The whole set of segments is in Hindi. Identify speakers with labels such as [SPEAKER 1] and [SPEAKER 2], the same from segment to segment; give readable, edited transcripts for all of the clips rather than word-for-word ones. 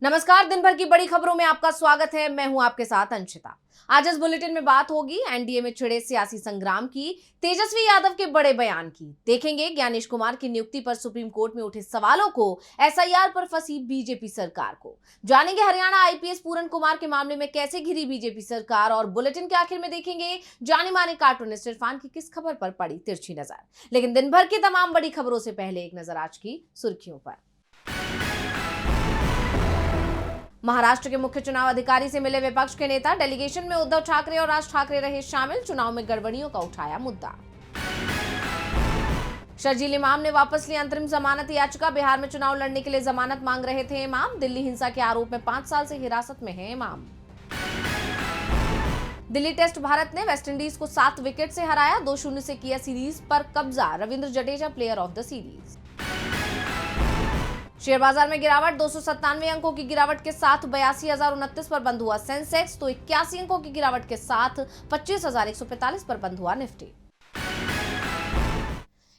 [SPEAKER 1] नमस्कार, दिन भर की बड़ी खबरों में आपका स्वागत है। मैं हूं आपके साथ अंशिता। आज इस बुलेटिन में बात होगी एनडीए में छिड़े सियासी संग्राम की, तेजस्वी यादव के बड़े बयान की, देखेंगे ज्ञानेश कुमार की नियुक्ति पर सुप्रीम कोर्ट में उठे सवालों को, एसआईआर पर फंसी बीजेपी सरकार को, जानेंगे हरियाणा आईपीएस पूरन कुमार के मामले में कैसे घिरी बीजेपी सरकार, और बुलेटिन के आखिर में देखेंगे जाने माने कार्टूनिस्ट इरफान की किस खबर पर पड़ी तिरछी नजर। लेकिन दिन भर की तमाम बड़ी खबरों से पहले एक नजर आज की सुर्खियों पर। महाराष्ट्र के मुख्य चुनाव अधिकारी से मिले विपक्ष के नेता, डेलीगेशन में उद्धव ठाकरे और राज ठाकरे रहे शामिल, चुनाव में गड़बड़ियों का उठाया मुद्दा। शर्जील इमाम ने वापस ली अंतरिम जमानत याचिका, बिहार में चुनाव लड़ने के लिए जमानत मांग रहे थे इमाम, दिल्ली हिंसा के आरोप में 5 साल से हिरासत में है इमाम। दिल्ली टेस्ट भारत ने वेस्टइंडीज को 7 विकेट से हराया, 2-0 से किया सीरीज पर कब्जा, Ravindra Jadeja player of the series. Share बाजार में गिरावट, 297 अंकों की गिरावट के साथ 82,029 पर बंद हुआ सेंसेक्स, तो 81 अंकों की गिरावट के साथ 25,145 पर बंद हुआ निफ्टी।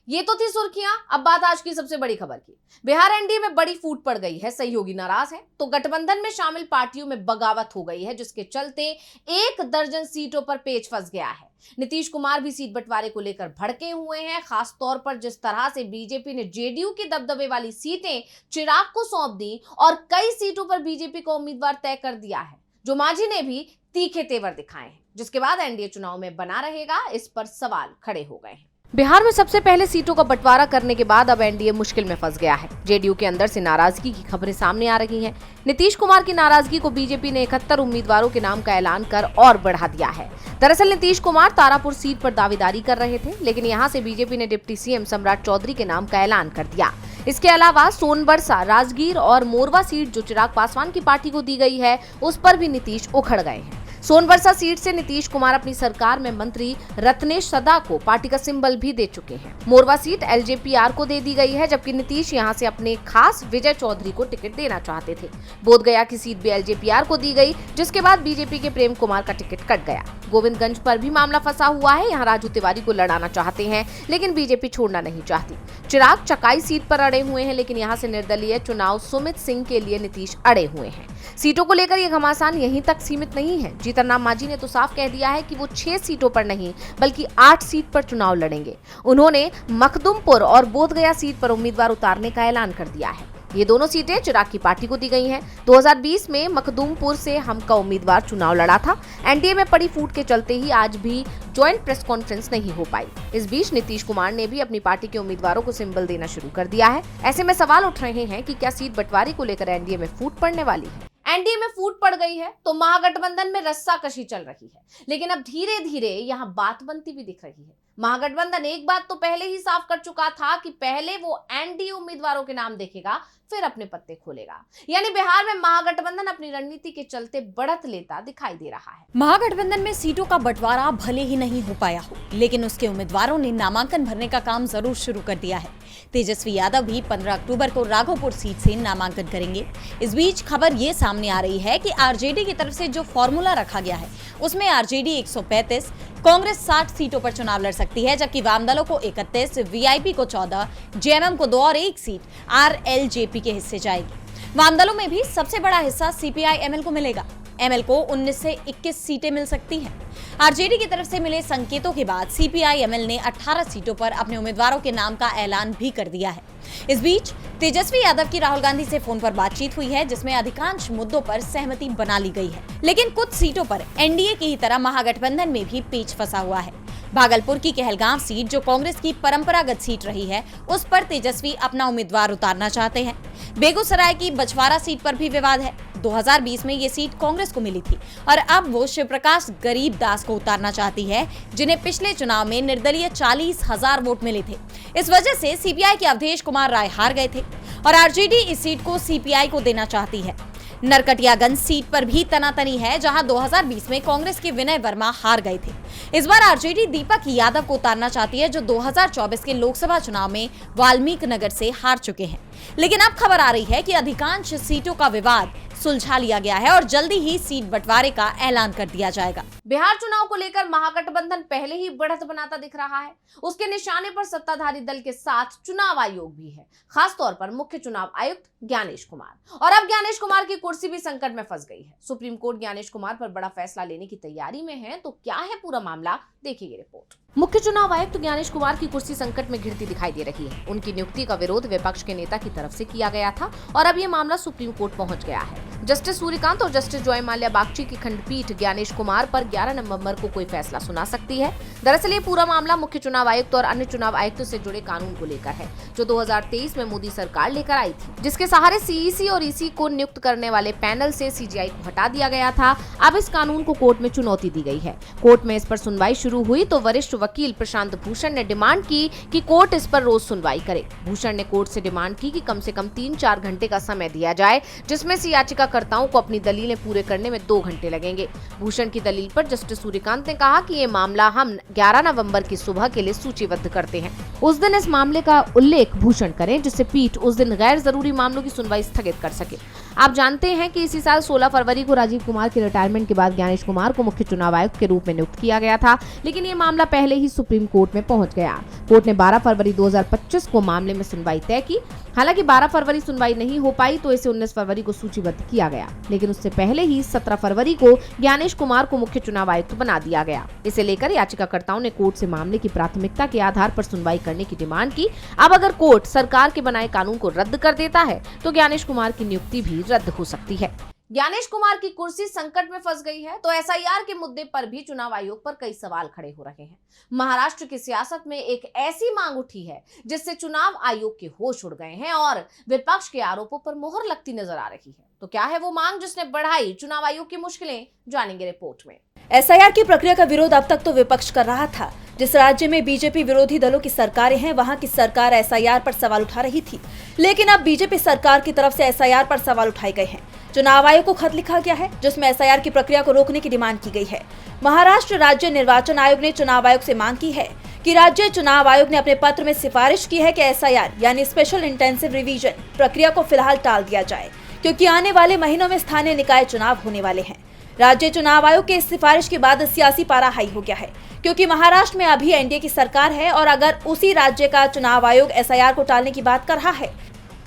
[SPEAKER 1] ये तो थी सुर्खियां। अब बात आज की सबसे बड़ी खबर की। बिहार एनडीए में बड़ी फूट पड़ गई है, सहयोगी नाराज है तो गठबंधन में शामिल पार्टियों में बगावत हो गई है, जिसके चलते 1 दर्जन सीटों पर पेच फंस गया है। नीतीश कुमार भी सीट बंटवारे को लेकर भड़के हुए हैं, खास तौर पर जिस तरह से बीजेपी ने जेडीयू की दबदबे वाली सीटें चिराग को सौंप दी और कई सीटों पर बीजेपी का उम्मीदवार तय कर दिया है, जो मांझी ने भी तीखे तेवर दिखाए हैं, जिसके बाद एनडीए चुनाव में बना रहेगा, इस पर सवाल खड़े हो गए हैं। बिहार में सबसे पहले सीटों का बंटवारा करने के बाद अब एनडीए मुश्किल में फंस गया है। जेडीयू के अंदर से नाराजगी की खबरें सामने आ रही हैं। नीतीश कुमार की नाराजगी को बीजेपी ने 71 उम्मीदवारों के नाम का ऐलान कर और बढ़ा दिया है। दरअसल नीतीश कुमार तारापुर सीट पर दावेदारी कर रहे थे, लेकिन यहां से बीजेपी ने डिप्टी सीएम सम्राट चौधरी के नाम का ऐलान कर दिया। इसके अलावा सोनबरसा, राजगीर और मोरवा सीट जो चिराग पासवान की पार्टी को दी गई है, उस पर भी नीतीश उखड़ गए हैं। सोनबरसा सीट से नीतीश कुमार अपनी सरकार में मंत्री रत्नेश सदा को पार्टी का सिंबल भी दे चुके हैं। मोरवा सीट एलजेपीआर को दे दी गई है, जबकि नीतीश यहां से अपने खास विजय चौधरी को टिकट देना चाहते थे। बोधगया की सीट भी एलजेपीआर को दी गई, जिसके बाद बीजेपी के प्रेम कुमार का टिकट कट गया। गोविंदगंज पर भी मामला फंसा हुआ है, यहाँ राजू तिवारी को लड़ाना चाहते हैं, लेकिन बीजेपी छोड़ना नहीं चाहती। चिराग चकाई सीट पर अड़े हुए हैं, लेकिन यहाँ से निर्दलीय चुनाव सुमित सिंह के लिए नीतीश अड़े हुए हैं। सीटों को लेकर यह घमासान यहीं तक सीमित नहीं है। जीतनराम मांझी ने तो साफ कह दिया है कि वो 6 सीटों पर नहीं बल्कि 8 सीट पर चुनाव लड़ेंगे। उन्होंने मखदुमपुर और बोधगया सीट पर उम्मीदवार उतारने का ऐलान कर दिया है। ये दोनों सीटें चिराग की पार्टी को दी गई हैं। 2020 में मखदुमपुर से हम का उम्मीदवार चुनाव लड़ा था। एनडीए में पड़ी फूट के चलते ही आज भी ज्वाइंट प्रेस कॉन्फ्रेंस नहीं हो पाई। इस बीच नीतीश कुमार ने भी अपनी पार्टी के उम्मीदवारों को सिंबल देना शुरू कर दिया है। ऐसे में सवाल उठ रहे हैं कि क्या सीट बंटवारे को लेकर एनडीए में फूट पड़ने वाली है। एनडीए में फूट पड़ गई है तो महागठबंधन में रस्साकशी चल रही है, लेकिन अब धीरे धीरे यहाँ बात बनती भी दिख रही है। महागठबंधन एक बात तो पहले ही साफ कर चुका था कि पहले वो एनडीए उम्मीदवारों के नाम देखेगा, फिर अपने पत्ते खोलेगा। यानी बिहार में महागठबंधन अपनी रणनीति के चलते बढ़त लेता दिखाई दे रहा है।
[SPEAKER 2] महागठबंधन में सीटों का बंटवारा भले ही नहीं हो पाया हो, लेकिन उसके उम्मीदवारों ने नामांकन भरने का काम जरूर शुरू कर दिया है। तेजस्वी यादव भी 15 अक्टूबर को राघोपुर सीट से नामांकन करेंगे। इस बीच खबर ये सामने आ रही है कि आरजेडी की तरफ से जो फॉर्मूला रखा गया है, उसमें आरजेडी 135, कांग्रेस 60 सीटों पर चुनाव लड़ सकती है, जबकि वामदलों को 31, वीआईपी को 14, जेएमएम को 2 और 1 सीट आरएलजेपी के हिस्से जाएगी। वामदलों में भी सबसे बड़ा हिस्सा सीपीआई एमएल को मिलेगा। एमएल को 19 से 21 सीटें मिल सकती हैं। आरजेडी की तरफ से मिले संकेतों के बाद सीपीआई एमएल ने 18 सीटों पर अपने उम्मीदवारों के नाम का ऐलान भी कर दिया है। इस बीच तेजस्वी यादव की राहुल गांधी से फोन पर बातचीत हुई है, जिसमें अधिकांश मुद्दों पर सहमति बना ली गई है, लेकिन कुछ सीटों पर एनडीए की ही तरह महागठबंधन में भी पेच फंसा हुआ है। भागलपुर की कहलगांव सीट जो कांग्रेस की परंपरागत सीट रही है, उस पर तेजस्वी अपना उम्मीदवार उतारना चाहते हैं। बेगूसराय की बछवाड़ा सीट पर भी विवाद है। 2020 में ये सीट कांग्रेस को मिली थी और अब वो शिव प्रकाश गरीब दास को उतारना चाहती है, जिन्हें पिछले चुनाव में निर्दलीय 40,000 वोट मिले थे। इस वजह से सीपीआई के अवधेश कुमार राय हार गए थे और आरजेडी इस सीट को सीपीआई को देना चाहती है। नरकटियागंज सीट पर भी तनातनी है, जहां 2020 में कांग्रेस के विनय वर्मा हार गए थे। इस बार आरजेडी दीपक यादव को उतारना चाहती है, जो 2024 के लोकसभा चुनाव में वाल्मीकि नगर से हार चुके हैं। लेकिन अब खबर आ रही है कि अधिकांश सीटों का विवाद सुलझा लिया गया है और जल्दी ही सीट बंटवारे का ऐलान कर दिया जाएगा।
[SPEAKER 1] बिहार चुनाव को लेकर महागठबंधन पहले ही बढ़त बनाता दिख रहा है। उसके निशाने पर सत्ताधारी दल के साथ चुनाव आयोग भी है, खासतौर पर मुख्य चुनाव आयुक्त ज्ञानेश कुमार। और अब ज्ञानेश कुमार की कुर्सी भी संकट में फंस गई है। सुप्रीम कोर्ट ज्ञानेश कुमार पर बड़ा फैसला लेने की तैयारी में है। तो क्या है पूरा मामला, देखिए रिपोर्ट। मुख्य चुनाव आयुक्त ज्ञानेश कुमार की कुर्सी संकट में घिरती दिखाई दे रही है। उनकी नियुक्ति का विरोध विपक्ष के नेता की तरफ से किया गया था और अब ये मामला सुप्रीम कोर्ट पहुंच गया है। जस्टिस सूर्यकांत और जस्टिस जॉय माल्या बागची की खंडपीठ ज्ञानेश कुमार पर 11 नवंबर को कोई फैसला सुना सकती है। दरअसल ये पूरा मामला मुख्य चुनाव आयुक्त और अन्य चुनाव आयुक्तों से जुड़े कानून को लेकर है, जो 2023 में मोदी सरकार लेकर आई थी, जिसके सहारे सीईसी और ईसी को नियुक्त करने वाले पैनल से सीजीआई को हटा दिया गया था। अब इस कानून को कोर्ट में चुनौती दी गई है। कोर्ट में इस पर सुनवाई शुरू हुई तो वरिष्ठ वकील प्रशांत भूषण ने डिमांड की कि कोर्ट इस पर रोज सुनवाई करे। भूषण ने कोर्ट से डिमांड की कि कम से कम 3-4 घंटे का समय दिया जाए, जिसमें से याचिकाकर्ताओं को अपनी दलीलें पूरे करने में 2 घंटे लगेंगे। भूषण की दलील पर जस्टिस सूर्यकांत ने कहा कि ये मामला हम 11 नवंबर की सुबह के लिए सूचीबद्ध करते हैं। उस दिन इस मामले का उल्लेख भूषण करें, जिससे पीठ उस दिन गैर जरूरी मामलों की सुनवाई स्थगित कर सके। आप जानते हैं कि इसी साल 16 फरवरी को राजीव कुमार के रिटायरमेंट के बाद ज्ञानेश कुमार को मुख्य चुनाव आयुक्त के रूप में नियुक्त किया गया था, लेकिन ये मामला पहले ही सुप्रीम कोर्ट में पहुंच गया। कोर्ट ने 12 फरवरी 2025 को मामले में सुनवाई तय की। हालांकि 12 फरवरी सुनवाई नहीं हो पाई तो इसे 19 फरवरी को सूचीबद्ध किया गया, लेकिन उससे पहले ही 17 फरवरी को ज्ञानेश कुमार को मुख्य चुनाव आयुक्त बना दिया गया। इसे लेकर याचिकाकर्ताओं ने कोर्ट से मामले की प्राथमिकता के आधार पर सुनवाई करने की डिमांड की। अब अगर कोर्ट सरकार के बनाए कानून को रद्द कर देता है तो ज्ञानेश कुमार की नियुक्ति भी रद्द हो सकती है। ज्ञानेश कुमार की कुर्सी संकट में फंस गई है तो एसआईआर के मुद्दे पर भी चुनाव आयोग पर कई सवाल खड़े हो रहे हैं। महाराष्ट्र की सियासत में एक ऐसी मांग उठी है जिससे चुनाव आयोग के होश उड़ गए हैं और विपक्ष के आरोपों पर मोहर लगती नजर आ रही है। तो क्या है वो मांग जिसने बढ़ाई चुनाव आयोग की मुश्किलें, जानेंगे रिपोर्ट में।
[SPEAKER 2] एसआईआर की प्रक्रिया का विरोध अब तक तो विपक्ष कर रहा था। जिस राज्य में बीजेपी विरोधी दलों की सरकारें हैं, वहां की सरकार एसआईआर पर सवाल उठा रही थी, लेकिन अब बीजेपी सरकार की तरफ से एसआईआर पर सवाल उठाए गए हैं। चुनाव आयोग को खत लिखा गया है जिसमें एसआईआर की प्रक्रिया को रोकने की डिमांड की गई है। महाराष्ट्र राज्य निर्वाचन आयोग ने चुनाव आयोग से मांग की है कि राज्य चुनाव आयोग ने अपने पत्र में सिफारिश की है कि एसआईआर यानी स्पेशल इंटेंसिव रिवीजन प्रक्रिया को फिलहाल टाल दिया जाए, क्योंकि आने वाले महीनों में स्थानीय निकाय चुनाव होने वाले हैं। राज्य चुनाव आयोग के इस सिफारिश के बाद सियासी पारा हाई हो गया है, क्योंकि महाराष्ट्र में अभी एनडीए की सरकार है और अगर उसी राज्य का चुनाव आयोग एसआईआर को टालने की बात कर रहा है,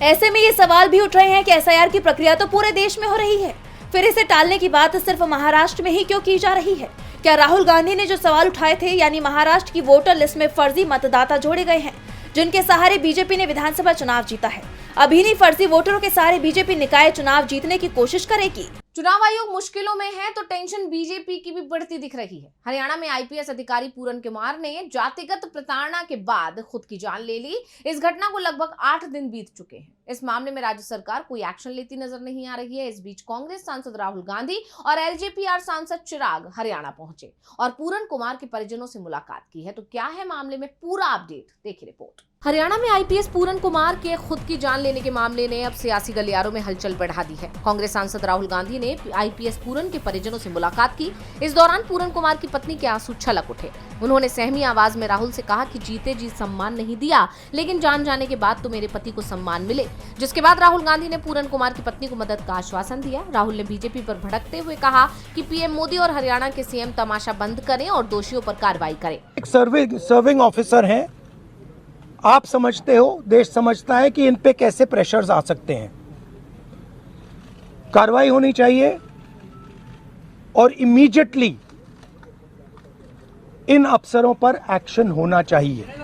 [SPEAKER 2] ऐसे में ये सवाल भी उठ रहे हैं कि एसआईआर की प्रक्रिया तो पूरे देश में हो रही है, फिर इसे टालने की बात सिर्फ महाराष्ट्र में ही क्यों की जा रही है? क्या राहुल गांधी ने जो सवाल उठाए थे, यानी महाराष्ट्र की वोटर लिस्ट में फर्जी मतदाता जोड़े गए हैं जिनके सहारे बीजेपी ने विधानसभा चुनाव जीता है, अब इन्हीं फर्जी वोटरों के सहारे बीजेपी निकाय चुनाव जीतने की कोशिश करेगी?
[SPEAKER 1] चुनाव आयोग मुश्किलों में है तो टेंशन बीजेपी की भी बढ़ती दिख रही है। हरियाणा में आईपीएस अधिकारी पूरन कुमार ने जातिगत प्रताड़ना के बाद खुद की जान ले ली। इस घटना को लगभग 8 दिन बीत चुके हैं। इस मामले में राज्य सरकार कोई एक्शन लेती नजर नहीं आ रही है। इस बीच कांग्रेस सांसद राहुल गांधी और एलजेपीआर सांसद चिराग हरियाणा पहुंचे और पूरन कुमार के परिजनों से मुलाकात की है। तो क्या है मामले में पूरा अपडेट, देखिए रिपोर्ट। हरियाणा में आईपीएस पूरन कुमार के खुद की जान लेने के मामले ने अब सियासी गलियारों में हलचल बढ़ा दी है। कांग्रेस सांसद राहुल गांधी ने आईपीएस पूरन के परिजनों से मुलाकात की। इस दौरान पूरन कुमार की पत्नी के आंसू छलक उठे। उन्होंने सहमी आवाज में राहुल से कहा कि जीते जी सम्मान नहीं दिया, लेकिन जान जाने के बाद तो मेरे पति को सम्मान मिले। जिसके बाद राहुल गांधी ने पूरन कुमार की पत्नी को मदद का आश्वासन दिया। राहुल ने बीजेपी पर भड़कते हुए कहा कि पीएम मोदी और हरियाणा के सीएम तमाशा बंद करें और दोषियों पर कार्रवाई करें।
[SPEAKER 3] एक सर्विंग ऑफिसर हैं, आप समझते हो, देश समझता है कि इन पे कैसे प्रेशर्स आ सकते हैं। कार्रवाई होनी चाहिए और इमीडिएटली इन अफसरों पर एक्शन होना चाहिए।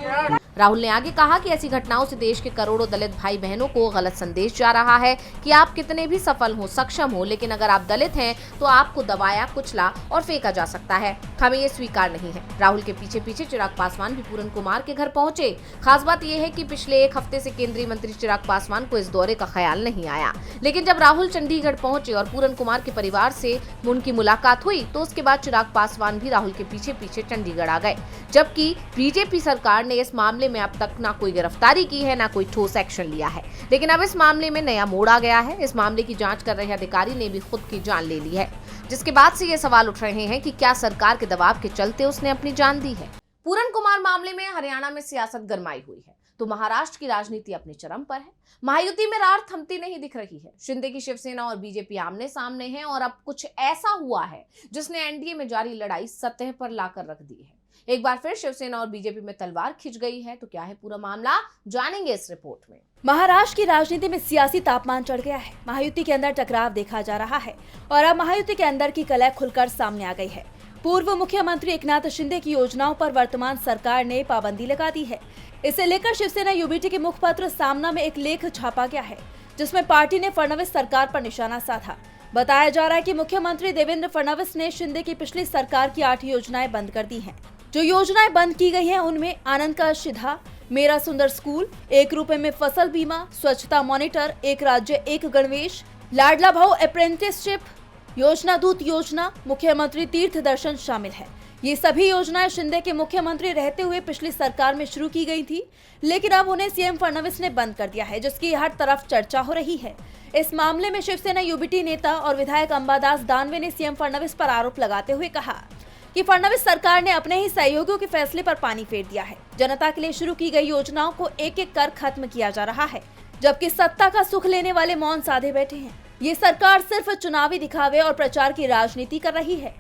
[SPEAKER 1] राहुल ने आगे कहा कि ऐसी घटनाओं से देश के करोड़ों दलित भाई बहनों को गलत संदेश जा रहा है कि आप कितने भी सफल हो, सक्षम हो, लेकिन अगर आप दलित हैं तो आपको दबाया, कुचला और फेंका जा सकता है। हमें ये स्वीकार नहीं है। राहुल के पीछे पीछे चिराग पासवान भी पूरन कुमार के घर पहुंचे। खास बात यह है कि पिछले 1 हफ्ते से केंद्रीय मंत्री चिराग पासवान को इस दौरे का ख्याल नहीं आया, लेकिन जब राहुल चंडीगढ़ पहुंचे और पूरन कुमार के परिवार से उनकी मुलाकात हुई तो उसके बाद चिराग पासवान भी राहुल के पीछे पीछे चंडीगढ़ आ गए। जबकि बीजेपी सरकार ने इस मामले में अब तक ना कोई गिरफ्तारी की है, ना कोई ठोस एक्शन लिया है। लेकिन अब इस मामले में नया मोड़ आ गया है। इस मामले की जांच कर रहे अधिकारी ने भी खुद की जान ले ली है, जिसके बाद से ये सवाल उठ रहे हैं कि क्या सरकार के दबाव के चलते उसने अपनी जान दी है। पूरन कुमार मामले में हरियाणा में सियासत गरमाई हुई है। तो महाराष्ट्र की राजनीति अपने चरम पर है। महायुति में रार थमती नहीं दिख रही है। शिंदे की शिवसेना और बीजेपी आमने सामने हैं और अब कुछ ऐसा हुआ है जिसने एनडीए में जारी लड़ाई सतह पर लाकर रख दी है। एक बार फिर शिवसेना और बीजेपी में तलवार खिंच गई है। तो क्या है पूरा मामला, जानेंगे इस रिपोर्ट में।
[SPEAKER 4] महाराष्ट्र की राजनीति में सियासी तापमान चढ़ गया है। महायुति के अंदर टकराव देखा जा रहा है और अब महायुति के अंदर की कलह खुलकर सामने आ गई है। पूर्व मुख्यमंत्री एकनाथ शिंदे की योजनाओं पर वर्तमान सरकार ने पाबंदी लगा दी है। इसे लेकर शिवसेना यूबीटी के मुखपत्र सामना में एक लेख छापा गया है, जिसमें पार्टी ने फडणवीस सरकार पर निशाना साधा। बताया जा रहा है कि मुख्यमंत्री देवेंद्र फडणवीस ने शिंदे की पिछली सरकार की 8 योजनाएं बंद कर दी हैं। जो योजनाएं बंद की गई हैं उनमें आनंद का शिधा, मेरा सुंदर स्कूल, 1 रुपए में फसल बीमा, स्वच्छता मॉनिटर, एक राज्य एक गणवेश, लाडला भाऊ अप्रेंटिसशिप, योजना दूत योजना, मुख्यमंत्री तीर्थ दर्शन शामिल है। ये सभी योजनाएं शिंदे के मुख्यमंत्री रहते हुए पिछली सरकार में शुरू की गई थी, लेकिन अब उन्हें सीएम फडणवीस ने बंद कर दिया है, जिसकी हर तरफ चर्चा हो रही है। इस मामले में शिवसेना यूबीटी नेता और विधायक अंबादास दानवे ने सीएम फडणवीस पर आरोप लगाते हुए कहा कि फडणवीस सरकार ने अपने ही सहयोगियों के फैसले पर पानी फेर दिया है। जनता के लिए शुरू की गई योजनाओं को एक एक कर खत्म किया जा रहा है, जबकि सत्ता का सुख लेने वाले मौन साधे बैठे हैं। ये सरकार सिर्फ चुनावी दिखावे और प्रचार की राजनीति कर रही है।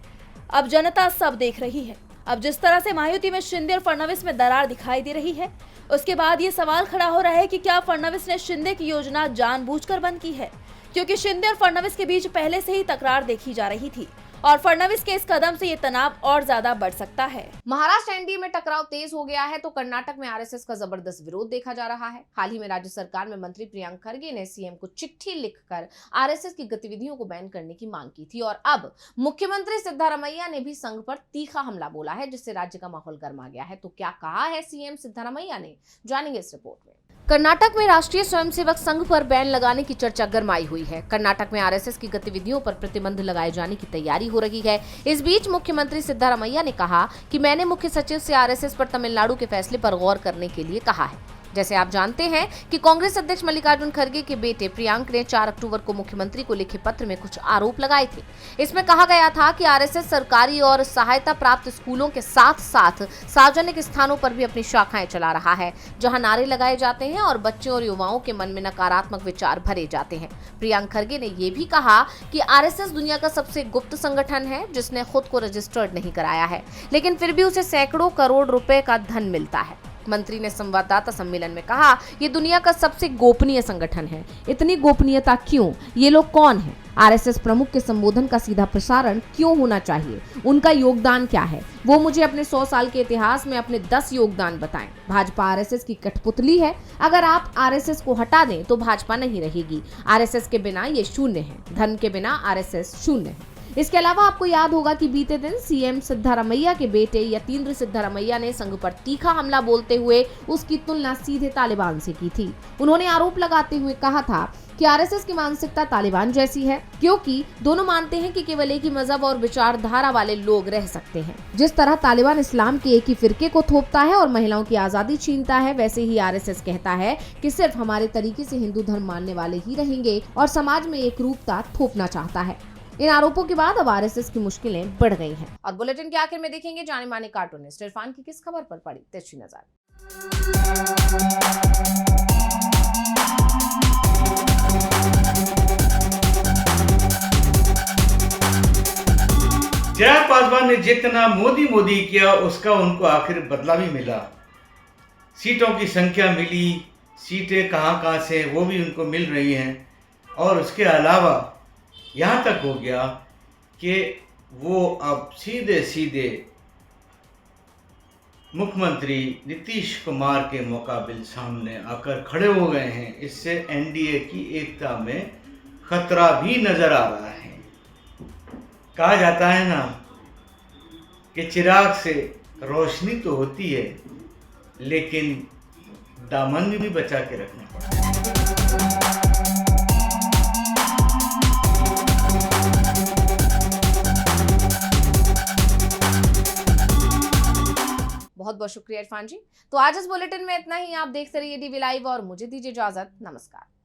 [SPEAKER 4] अब जनता सब देख रही है। अब जिस तरह से महायुति में शिंदे और फडणवीस में दरार दिखाई दे रही है, उसके बाद ये सवाल खड़ा हो रहा है कि क्या फडणवीस ने शिंदे की योजना जानबूझकर बंद की है, क्योंकि शिंदे और फडणवीस के बीच पहले से ही तकरार देखी जा रही थी और फडणवीस के इस कदम से ये तनाव और ज्यादा बढ़ सकता है।
[SPEAKER 1] महाराष्ट्र एनडीए में टकराव तेज हो गया है तो कर्नाटक में आरएसएस का जबरदस्त विरोध देखा जा रहा है। हाल ही में राज्य सरकार में मंत्री प्रियंक खरगे ने सीएम को चिट्ठी लिखकर आरएसएस की गतिविधियों को बैन करने की मांग की थी और अब मुख्यमंत्री सिद्धारमैया ने भी संघ पर तीखा हमला बोला है, जिससे राज्य का माहौल गर्मा गया है। तो क्या कहा है सीएम सिद्धारमैया ने, जानेंगे इस रिपोर्ट में। कर्नाटक में राष्ट्रीय स्वयंसेवक संघ पर बैन लगाने की चर्चा गरमाई हुई है। कर्नाटक में आरएसएस की गतिविधियों पर प्रतिबंध लगाए जाने की तैयारी हो रही है। इस बीच मुख्यमंत्री सिद्धारमैया ने कहा कि मैंने मुख्य सचिव से आरएसएस पर तमिलनाडु के फैसले पर गौर करने के लिए कहा है। जैसे आप जानते हैं कि कांग्रेस अध्यक्ष मल्लिकार्जुन खड़गे के बेटे प्रियंक ने 4 अक्टूबर को मुख्यमंत्री को लिखे पत्र में कुछ आरोप लगाए थे। इसमें कहा गया था कि आरएसएस सरकारी और सहायता प्राप्त स्कूलों के साथ साथ सार्वजनिक स्थानों पर भी अपनी शाखाएं चला रहा है, जहां नारे लगाए जाते हैं और बच्चों और युवाओं के मन में नकारात्मक विचार भरे जाते हैं। प्रियंक खड़गे ने यह भी कहा कि आरएसएस दुनिया का सबसे गुप्त संगठन है, जिसने खुद को रजिस्टर्ड नहीं कराया है, लेकिन फिर भी उसे सैकड़ों करोड़ रुपए का धन मिलता है। मंत्री ने संवाददाता सम्मेलन में कहा, ये दुनिया का सबसे गोपनीय संगठन है। इतनी गोपनीयता क्यों? ये लोग कौन हैं? आरएसएस प्रमुख के संबोधन का सीधा प्रसारण क्यों होना चाहिए? उनका योगदान क्या है? वो मुझे अपने 100 साल के इतिहास में अपने 10 योगदान बताएं। भाजपा आरएसएस की कठपुतली है। अगर आप आरएसएस को हटा दें तो भाजपा नहीं रहेगी। आरएसएस के बिना ये शून्य है। धन के बिना आरएसएस शून्य है। इसके अलावा आपको याद होगा कि बीते दिन सीएम सिद्धारमैया के बेटे यतींद्र सिद्धारमैया ने संघ पर तीखा हमला बोलते हुए उसकी तुलना सीधे तालिबान से की थी। उन्होंने आरोप लगाते हुए कहा था कि आरएसएस की मानसिकता तालिबान जैसी है, क्योंकि दोनों मानते हैं कि केवल एक ही मजहब और विचारधारा वाले लोग रह सकते हैं। जिस तरह तालिबान इस्लाम के एक ही फिरके को थोपता है और महिलाओं की आजादी छीनता है, वैसे ही आरएसएस कहता है कि सिर्फ हमारे तरीके से हिंदू धर्म मानने वाले ही रहेंगे और समाज में एक रूपता थोपना चाहता है। इन आरोपों के बाद अब आरएसएस की मुश्किलें बढ़ गई हैं। और बुलेटिन के आखिर में देखेंगे जाने माने कार्टूनिस्ट इरफान की किस खबर पर पड़ी तिरछी नजर।
[SPEAKER 5] चिराग पासवान ने जितना मोदी किया उसका उनको आखिर बदला भी मिला। सीटों की संख्या मिली, सीटें कहां से वो भी उनको मिल रही हैं और उसके अलावा यहाँ तक हो गया कि वो अब सीधे मुख्यमंत्री नीतीश कुमार के मुकाबिल सामने आकर खड़े हो गए हैं। इससे एनडीए की एकता में खतरा भी नजर आ रहा है। कहा जाता है ना कि चिराग से रोशनी तो होती है, लेकिन दामन भी बचा के रखना पड़ता है।
[SPEAKER 1] बहुत बहुत शुक्रिया इरफान जी। तो आज इस बुलेटिन में इतना ही। आप देखते रहिए डीवी लाइव और मुझे दीजिए इजाजत। नमस्कार।